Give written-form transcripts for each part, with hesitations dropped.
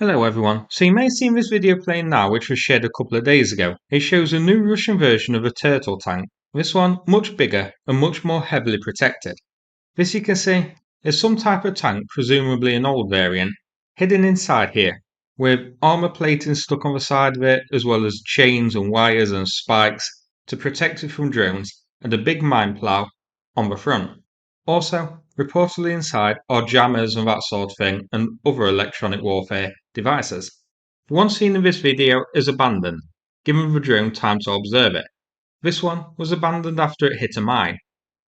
Hello everyone, so you may have seen this video playing now which was shared a couple of days ago. It shows a new Russian version of a turtle tank, this one much bigger and much more heavily protected. This you can see is some type of tank, presumably an old variant, hidden inside here, with armour plating stuck on the side of it as well as chains and wires and spikes to protect it from drones and a big mine plough on the front. Also, reportedly inside are jammers and that sort of thing and other electronic warfare devices. The one seen in this video is abandoned, giving the drone time to observe it. This one was abandoned after it hit a mine.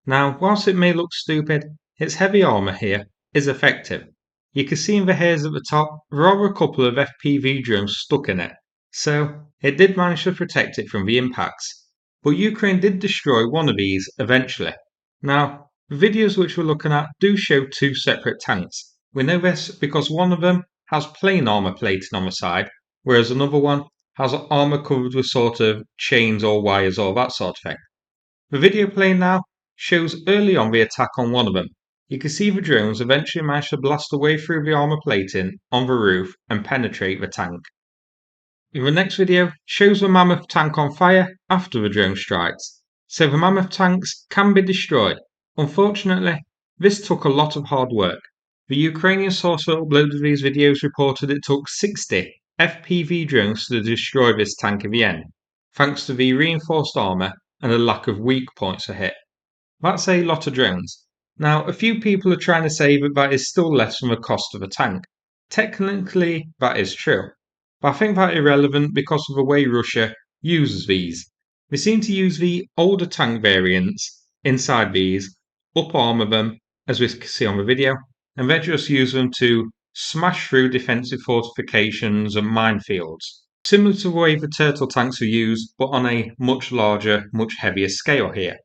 Now, whilst it may look stupid, its heavy armour here is effective. You can see in the hairs at the top, there are a couple of FPV drones stuck in it, so it did manage to protect it from the impacts. But Ukraine did destroy one of these eventually. Now, the videos which we're looking at do show two separate tanks. We know this because one of them has plain armour plating on the side, whereas another one has armour covered with sort of chains or wires or that sort of thing. The video playing now shows early on the attack on one of them. You can see the drones eventually manage to blast away through the armour plating on the roof and penetrate the tank. The next video shows the Mammoth tank on fire after the drone strikes. So the Mammoth tanks can be destroyed. Unfortunately, this took a lot of hard work. The Ukrainian source that uploaded these videos reported it took 60 FPV drones to destroy this tank in the end, thanks to the reinforced armour and a lack of weak points to hit. That's a lot of drones. Now, a few people are trying to say that that is still less than the cost of a tank. Technically, that is true. But I think that irrelevant because of the way Russia uses these. They seem to use the older tank variants inside these, up armour them, as we can see on the video, and then just use them to smash through defensive fortifications and minefields. Similar to the way the turtle tanks are used, but on a much larger, much heavier scale here.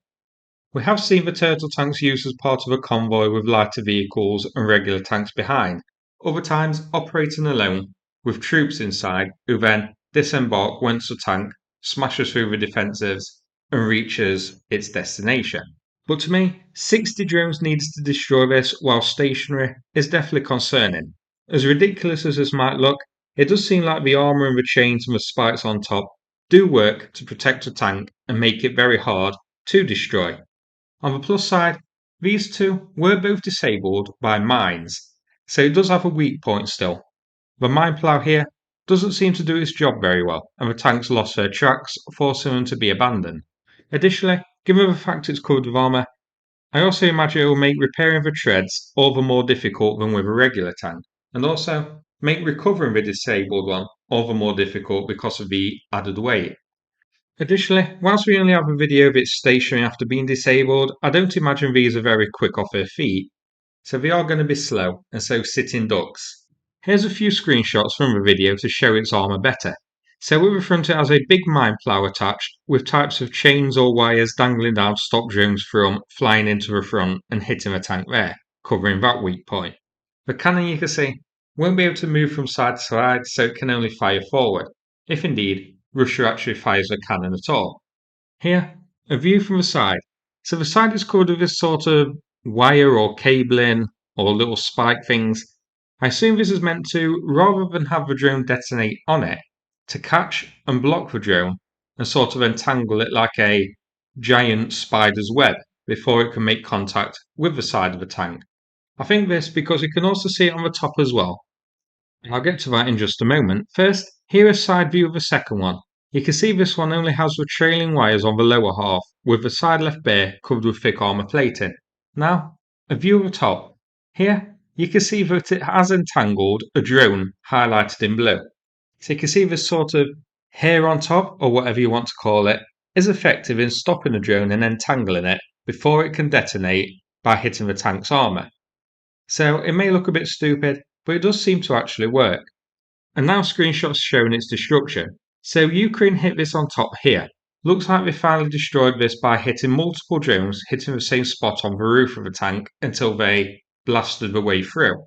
We have seen the turtle tanks used as part of a convoy with lighter vehicles and regular tanks behind, other times operating alone, with troops inside who then disembark once the tank smashes through the defensives and reaches its destination. But to me, 60 drones needed to destroy this while stationary is definitely concerning. As ridiculous as this might look, it does seem like the armour and the chains and the spikes on top do work to protect the tank and make it very hard to destroy. On the plus side, these two were both disabled by mines, so it does have a weak point still. The mine plough here doesn't seem to do its job very well, and the tanks lost their tracks, forcing them to be abandoned. Additionally, given the fact it's covered with armour, I also imagine it will make repairing the treads all the more difficult than with a regular tank, and also make recovering the disabled one all the more difficult because of the added weight. Additionally, whilst we only have a video of it stationary after being disabled, I don't imagine these are very quick off their feet, so they are going to be slow and so sitting ducks. Here's a few screenshots from the video to show its armour better. So with the front it has a big mine plough attached, with types of chains or wires dangling down to stop drones from flying into the front and hitting the tank there, covering that weak point. The cannon you can see won't be able to move from side to side, so it can only fire forward, if indeed Russia actually fires a cannon at all. Here, a view from the side. So the side is covered with this sort of wire or cabling or little spike things. I assume this is meant to, rather than have the drone detonate on it, to catch and block the drone and sort of entangle it like a giant spider's web before it can make contact with the side of the tank. I think this because you can also see it on the top as well. I'll get to that in just a moment. First, here is a side view of the second one. You can see this one only has the trailing wires on the lower half, with the side left bare covered with thick armour plating. Now, a view of the top. Here, you can see that it has entangled a drone highlighted in blue. So you can see this sort of hair on top, or whatever you want to call it, is effective in stopping the drone and entangling it before it can detonate by hitting the tank's armour. So it may look a bit stupid, but it does seem to actually work. And now screenshots showing its destruction. So Ukraine hit this on top here. Looks like they finally destroyed this by hitting multiple drones, hitting the same spot on the roof of the tank until they blasted the way through.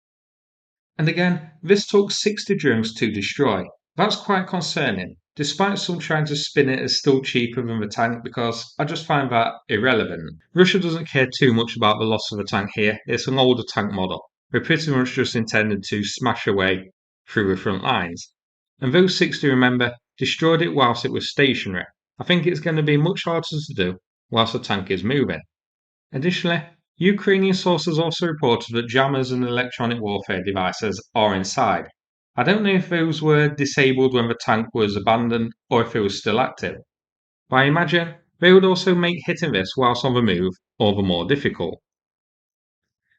And again, this took 60 drones to destroy. That's quite concerning, despite some trying to spin it as still cheaper than the tank, because I just find that irrelevant. Russia doesn't care too much about the loss of the tank here. It's an older tank model. They're pretty much just intended to smash away through the front lines. And those 60, remember, destroyed it whilst it was stationary. I think it's going to be much harder to do whilst the tank is moving. Additionally, Ukrainian sources also reported that jammers and electronic warfare devices are inside. I don't know if those were disabled when the tank was abandoned or if it was still active, but I imagine they would also make hitting this whilst on the move all the more difficult.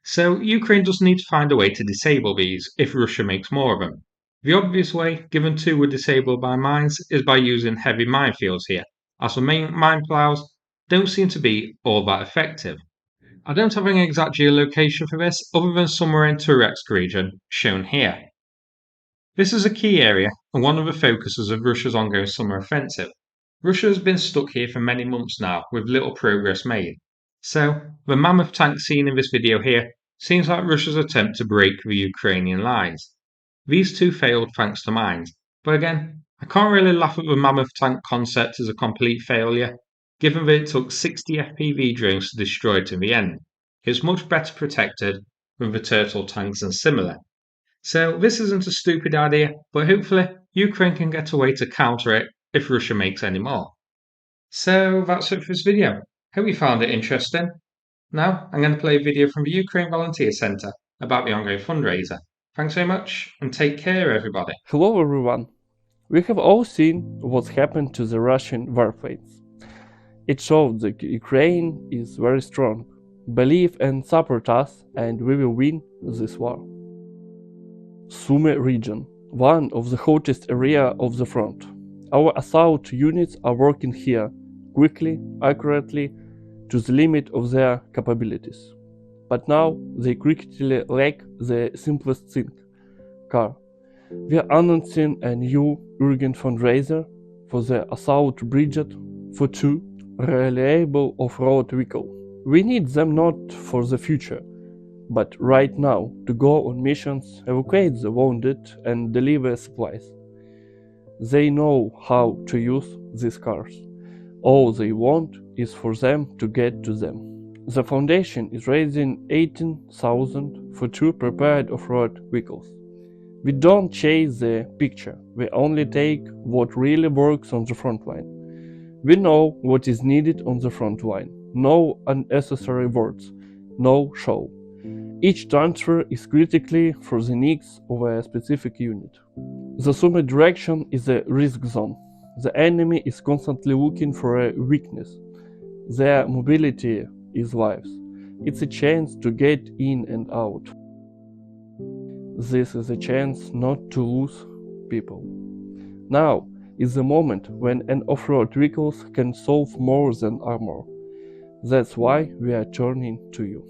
So Ukraine does need to find a way to disable these if Russia makes more of them. The obvious way, given two were disabled by mines, is by using heavy minefields here, as the main mine plows don't seem to be all that effective. I don't have an exact geolocation for this, other than somewhere in Toretsk region, shown here. This is a key area and one of the focuses of Russia's ongoing summer offensive. Russia has been stuck here for many months now, with little progress made. So, the Mammoth tank seen in this video here seems like Russia's attempt to break the Ukrainian lines. These two failed thanks to mines, but again, I can't really laugh at the Mammoth tank concept as a complete failure, given that it took 60 FPV drones to destroy it in the end. It's much better protected than the turtle tanks and similar. So this isn't a stupid idea, but hopefully Ukraine can get a way to counter it if Russia makes any more. So that's it for this video. Hope you found it interesting. Now I'm going to play a video from the Ukraine Volunteer Centre about the ongoing fundraiser. Thanks very much and take care everybody. Hello everyone. We have all seen what's happened to the Russian warplanes. It showed that Ukraine is very strong. Believe and support us and we will win this war. Sumy region, one of the hottest area of the front. Our assault units are working here, quickly, accurately, to the limit of their capabilities. But now they critically lack the simplest thing, car. We are announcing a new urgent fundraiser for the assault brigade for two reliable off-road vehicles. We need them not for the future, but right now to go on missions, evacuate the wounded and deliver supplies. They know how to use these cars. All they want is for them to get to them. The foundation is raising 18,000 for two prepared off-road vehicles. We don't chase the picture, we only take what really works on the front line. We know what is needed on the front line. No unnecessary words, no show. Each transfer is critically for the needs of a specific unit. The Sumy direction is a risk zone. The enemy is constantly looking for a weakness. Their mobility is lives. It's a chance to get in and out. This is a chance not to lose people. Now is the moment when an off-road vehicle can solve more than armor. That's why we are turning to you.